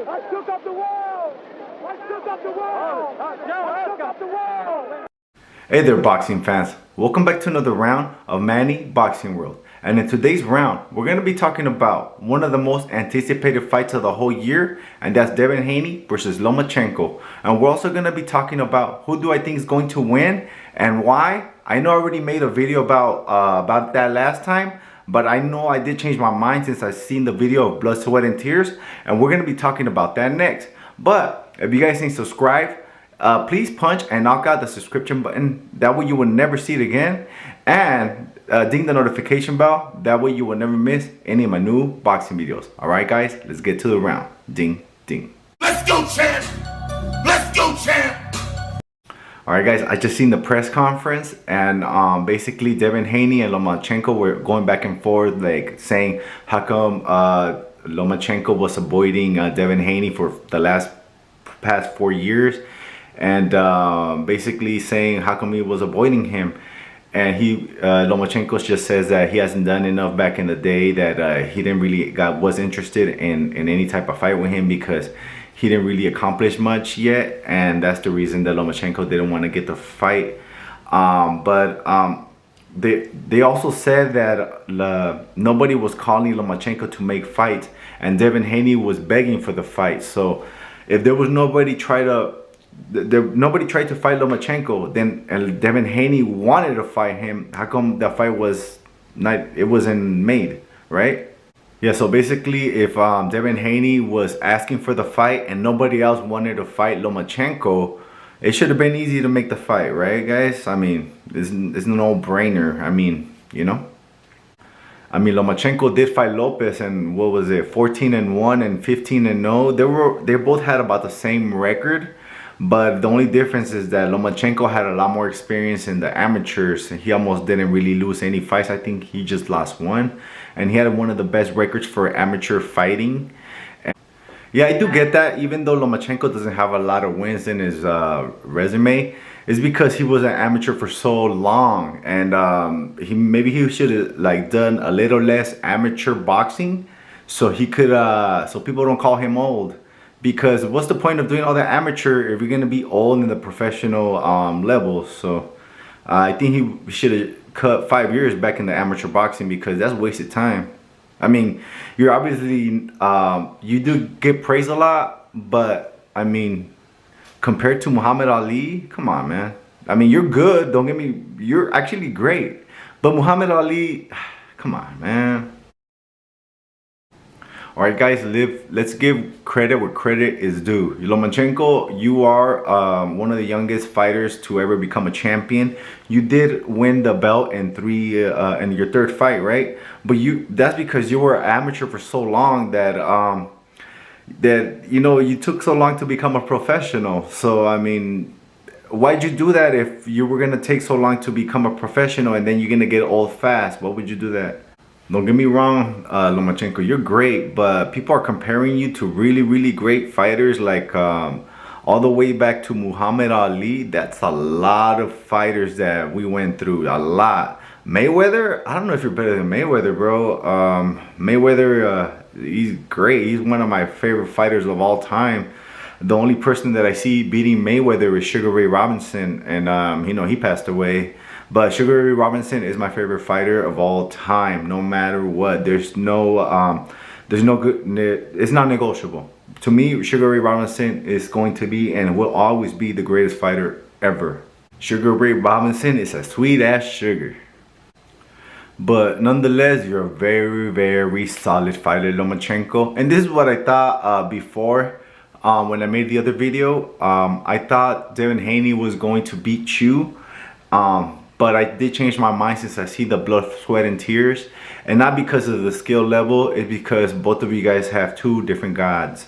I shook up the world! I shook up the world! I shook up the world! Hey there, boxing fans. Welcome back to another round of Manny Boxing World. And in today's round, we're going to be talking about one of the most anticipated fights of the whole year, and that's Devin Haney versus Lomachenko. And we're also going to be talking about who do I think is going to win and why. I know I already made a video about that last time, but I know I did change my mind since I've seen the video of Blood, Sweat, and Tears, and we're going to be talking about that next. But if you guys ain't subscribed, please punch and knock out the subscription button. That way you will never see it again. And ding the notification bell. That way you will never miss any of my new boxing videos. Alright guys, let's get to the round. Ding, ding. Let's go, champ! Let's go, champ! Alright guys, I just seen the press conference, and basically Devin Haney and Lomachenko were going back and forth, like saying how come Lomachenko was avoiding Devin Haney for the past 4 years, and basically saying how come he was avoiding him. And Lomachenko just says that he hasn't done enough back in the day, that he didn't really was interested in any type of fight with him because he didn't really accomplish much yet, and that's the reason that Lomachenko didn't want to get the fight. They also said that nobody was calling Lomachenko to make fights, and Devin Haney was begging for the fight. So if there was nobody tried to fight Lomachenko, then Devin Haney wanted to fight him, how come the fight wasn't made, right? Yeah, so basically if Devin Haney was asking for the fight and nobody else wanted to fight Lomachenko, it should have been easy to make the fight, right guys? I mean, it's a no-brainer. I mean, you know? I mean, Lomachenko did fight Lopez, and what was it, 14-1 and 15-0. They both had about the same record. But the only difference is that Lomachenko had a lot more experience in the amateurs. He almost didn't really lose any fights. I think he just lost one. And he had one of the best records for amateur fighting. And yeah, I do get that. Even though Lomachenko doesn't have a lot of wins in his resume, it's because he was an amateur for so long. And maybe he should have like done a little less amateur boxing, so he could so people don't call him old. Because what's the point of doing all that amateur if you're gonna be old in the professional level? So I think he should have cut 5 years back in the amateur boxing, because that's wasted time. I mean, you're obviously you do get praised a lot, but I mean, compared to Muhammad Ali, come on, man. I mean, you're good. Don't get me. You're actually great, but Muhammad Ali, come on, man. Alright guys, let's give credit where credit is due. Lomachenko, you are one of the youngest fighters to ever become a champion. You did win the belt in your third fight, right? But that's because you were amateur for so long that you took so long to become a professional. So I mean, why'd you do that if you were gonna take so long to become a professional and then you're gonna get old fast? Why would you do that? Don't get me wrong, Lomachenko, you're great, but people are comparing you to really, really great fighters like all the way back to Muhammad Ali. That's a lot of fighters that we went through, a lot. Mayweather, I don't know if you're better than Mayweather, bro. Mayweather, he's great. He's one of my favorite fighters of all time. The only person that I see beating Mayweather is Sugar Ray Robinson, and he passed away. But Sugar Ray Robinson is my favorite fighter of all time, no matter what. It's not negotiable. To me, Sugar Ray Robinson is going to be and will always be the greatest fighter ever. Sugar Ray Robinson is a sweet ass sugar. But nonetheless, you're a very, very solid fighter, Lomachenko. And this is what I thought before. When I made the other video, I thought Devin Haney was going to beat you. But I did change my mind since I see the Blood, Sweat, and Tears. And not because of the skill level, it's because both of you guys have two different gods.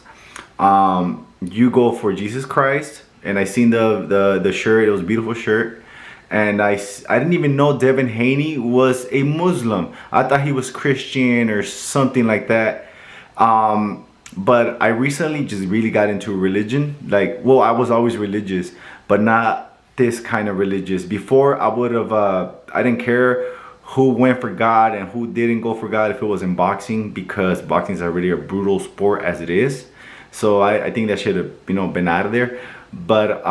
You go for Jesus Christ, and I seen the shirt. It was a beautiful shirt. And I didn't even know Devin Haney was a Muslim. I thought he was Christian or something like that. But I recently just really got into religion. Like, well, I was always religious, but not this kind of religious. Before, I would have I didn't care who went for God and who didn't go for God if it was in boxing, because boxing is already a brutal sport as it is. So I think that should have, you know, been out of there. But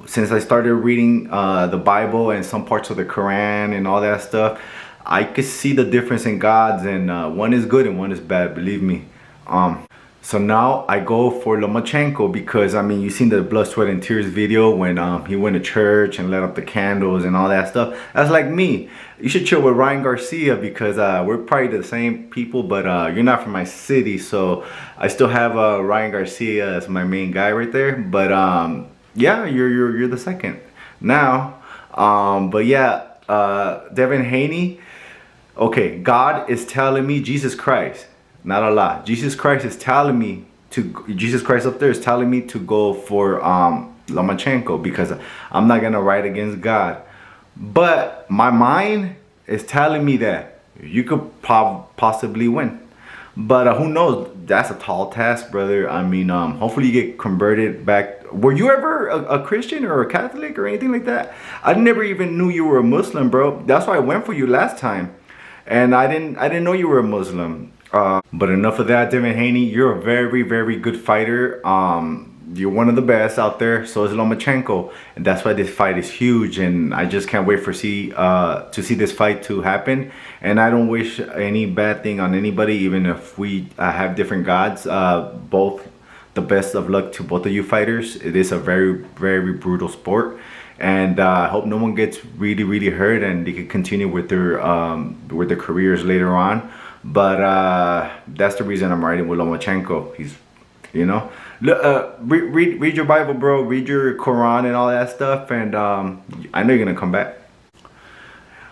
since I started reading the Bible and some parts of the Quran and all that stuff, I could see the difference in gods, and one is good and one is bad, believe me. So now I go for Lomachenko because, I mean, you seen the blood, sweat, and tears video when he went to church and lit up the candles and all that stuff. That's like me. You should chill with Ryan Garcia because we're probably the same people, but you're not from my city, so I still have Ryan Garcia as my main guy right there. But yeah, you're the second now. But yeah, Devin Haney. Okay, God is telling me, Jesus Christ, not Allah. Jesus Christ is telling me to, Jesus Christ up there is telling me to go for Lomachenko because I'm not gonna fight against God. But my mind is telling me that you could possibly win. But who knows? That's a tall task, brother. I mean, hopefully you get converted back. Were you ever a Christian or a Catholic or anything like that? I never even knew you were a Muslim, bro. That's why I went for you last time. And I didn't know you were a Muslim. But enough of that, Devin Haney. You're a very, very good fighter. You're one of the best out there. So is Lomachenko, and that's why this fight is huge. And I just can't wait to see this fight to happen. And I don't wish any bad thing on anybody, even if we have different gods. Both the best of luck to both of you fighters. It is a very, very brutal sport. And I hope no one gets really hurt and they can continue with their careers later on. But that's the reason I'm riding with Lomachenko. He's, you know, read your Bible, bro. Read your Quran and all that stuff, and I know you're gonna come back.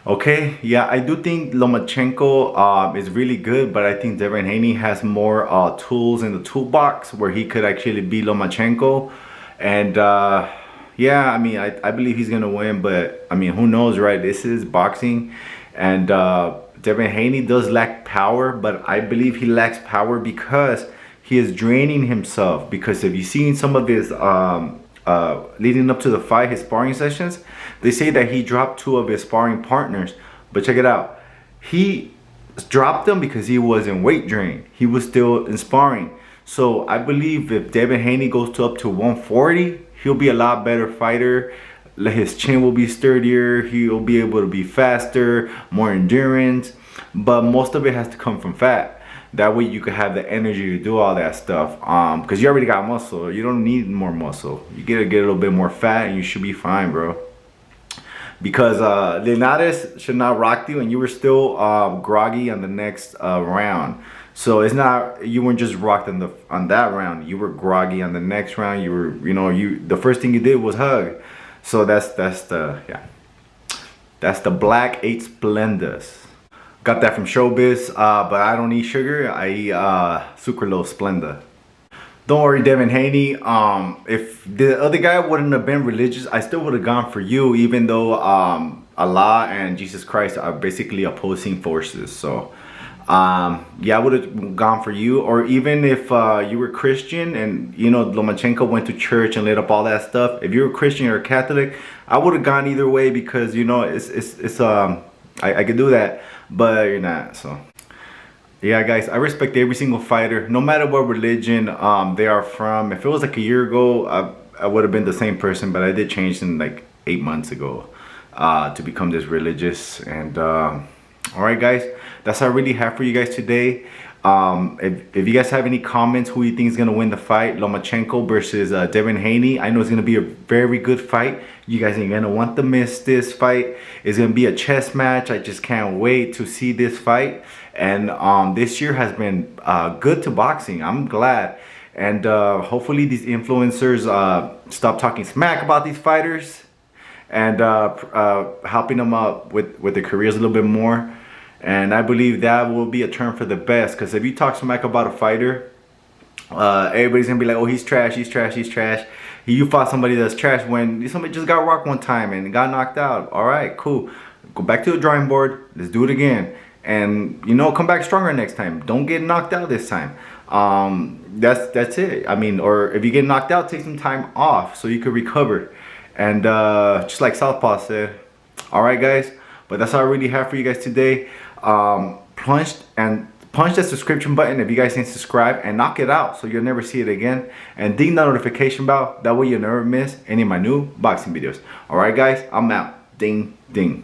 Okay, yeah, I do think Lomachenko is really good, but I think Devin Haney has more tools in the toolbox where he could actually beat Lomachenko. And yeah, I mean, I believe he's gonna win, but I mean, who knows, right? This is boxing, and Devin Haney does lack power, but I believe he lacks power because he is draining himself. Because if you've seen some of his leading up to the fight, his sparring sessions, they say that he dropped 2 of his sparring partners. But check it out, he dropped them because he was in weight drain. He was still in sparring. So I believe if Devin Haney goes up to 140, he'll be a lot better fighter. His chin will be sturdier. He'll be able to be faster, more endurance. But most of it has to come from fat. That way you can have the energy to do all that stuff. Because you already got muscle. You don't need more muscle. You gotta get a little bit more fat and you should be fine, bro. Because Linares should not rock you, and you were still groggy on the next round. So it's not, you weren't just rocked on that round. You were groggy on the next round. You were, you know, the first thing you did was hug. So that's the Black 8 Splendas. Got that from Showbiz, but I don't eat sugar. I eat Sucralose Splenda. Don't worry, Devin Haney. If the other guy wouldn't have been religious, I still would have gone for you, even though Allah and Jesus Christ are basically opposing forces. So yeah, I would have gone for you. Or even if you were Christian and, you know, Lomachenko went to church and lit up all that stuff, if you're a Christian or a Catholic, I would have gone either way, because, you know, I could do that, but you're not. So yeah, guys, I respect every single fighter, no matter what religion they are from. If it was like a year ago, I would have been the same person, but I did change in like 8 months ago to become this religious. And all right, guys, that's all I really have for you guys today. If you guys have any comments, who you think is going to win the fight, Lomachenko versus Devin Haney, I know it's going to be a very good fight. You guys ain't going to want to miss this fight. It's going to be a chess match. I just can't wait to see this fight. And this year has been good to boxing. I'm glad. And hopefully these influencers stop talking smack about these fighters and helping them up with their careers a little bit more. And I believe that will be a turn for the best. Because if you talk smack about a fighter, everybody's going to be like, oh, he's trash, he's trash, he's trash. You fought somebody that's trash when somebody just got rocked one time and got knocked out. All right, cool. Go back to the drawing board. Let's do it again. And, you know, come back stronger next time. Don't get knocked out this time. That's it. I mean, or if you get knocked out, take some time off so you can recover. And just like Southpaw said. All right, guys. But that's all I really have for you guys today. punch that subscription button if you guys ain't subscribed, and knock it out so you'll never see it again. And ding the notification bell, that way you'll never miss any of my new boxing videos. Alright guys, I'm out. Ding, ding.